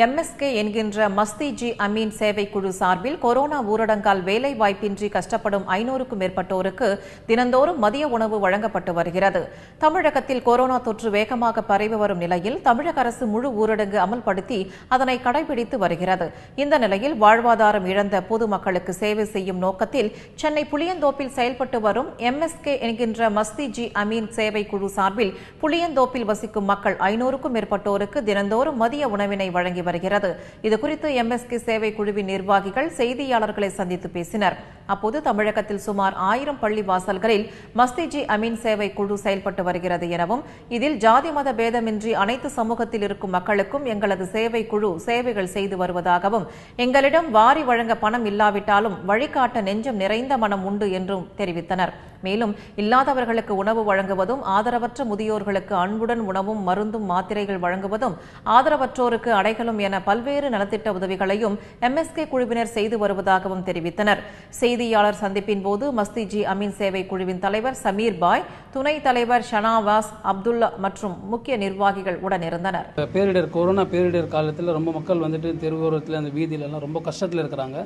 MSK என்கின்ற மஸ்தி G Ameen சேவை குழு சார்பில் கொரோனா ஊரடங்கால் வேலை வாய்ப்பின்றி கஷ்டப்படும் 500க்கும் மேற்பட்டோருக்கு தினந்தோறும் மதிய உணவு வழங்கப்பட்டு வருகிறது. தமிழகத்தில் கொரோனா தொற்று வேகமாக பரவி வரும் நிலையில் தமிழக அரசு முழு ஊரடங்கு அமல்படுத்தி அதனை கடைபிடித்து வருகிறது. இந்த நிலையில் வாழ்வாதாரம் இழந்த பொதுமக்களுக்கு சேவை செய்யும் நோக்கத்தில் சென்னை புளியந்தோப்பில் செயல்பட்டு வரும் எம்எஸ்கே என்கின்ற மஸ்தி ஜி அமீன் சேவை குழு சார்பில் புளியந்தோப்பில் வசிக்கும் மக்கள் 500க்கும் மேற்பட்டோருக்கு தினந்தோறும் மதிய உணவினை வழங்கி வருகிறது. இதுகுறித்து எம்எஸ்கே சேவை குழுவின் நிர்வாகிகள் செய்தியாளர்களை சந்தித்து பேசினர். அப்போது தமிழகத்தில் சுமார் 1000 பள்ளி வாசல்களில் மஸ்தி ஜி அமீன் சேவை குழு செயல்பட்டு வருகிறது எனவும் இதில் ஜாதி மத பேதமின்றி அனைத்து சமூகத்தில் இருக்கும் மக்களுக்கும் எங்களது சேவை குழு சேவைகள் செய்து வருவதாகவும் எங்களிடம் வாரி வழங்க பணம் இல்லாவிட்டாலும் வழிகாட்ட நெஞ்சம் நிறைந்த மனம் உண்டு என்றும் தெரிவித்தனர். மேலும் இல்லாதவர்களுக்கு உணவு வழங்குவதும் ஆதரவற்ற முதியோர்களுக்கு அன்புடன் உணவும் மருந்தும் மாத்திரைகள் வழங்குவதும் ஆதரவற்றோருக்கு அடைக்கலம் என பல்வேறு நலத்திட்ட உதவிகளையும் எம்எஸ்கே குழுவினர் செய்து வருவதாகவும் தெரிவித்தனர். செய்தியாளர் சந்திப்பின் போது மஸ்தி ஜி அமீன் சேவை குழுவின் தலைவர் சமீர் பாய், துணைத் தலைவர் ஷனாவாஸ், அப்துல்லா மற்றும் முக்கிய நிர்வாகிகள் உடனிருந்தனர். கொரோனா பேரிடர் காலத்தில் ரொம்ப மக்கள் வந்துட்டு தெருவோரத்தில் அந்த வீதியிலலாம் ரொம்ப கஷ்டத்தில் இருக்கிறாங்க.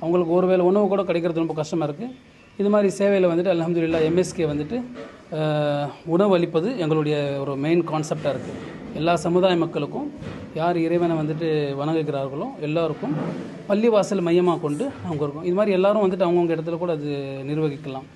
அவங்களுக்கு ஒருவேளை உணவு கூட கிடைக்கிறது ரொம்ப கஷ்டமாக இருக்குது. இது மாதிரி சேவையில் வந்துட்டு அல்ஹம்துலில்லாஹ் எம்எஸ்கே வந்துட்டு உணவு அளிப்பது எங்களுடைய ஒரு மெயின் கான்செப்டாக இருக்குது. எல்லா சமுதாய மக்களுக்கும் யார் இறைவனை வந்துட்டு வணங்குகிறார்களோ எல்லாருக்கும் பள்ளிவாசல் மையமாக கொண்டு அவங்க இருக்கும். இது மாதிரி எல்லாரும் வந்துட்டு அவங்கவுங்க இடத்துல கூட அது நிர்வகிக்கலாம்.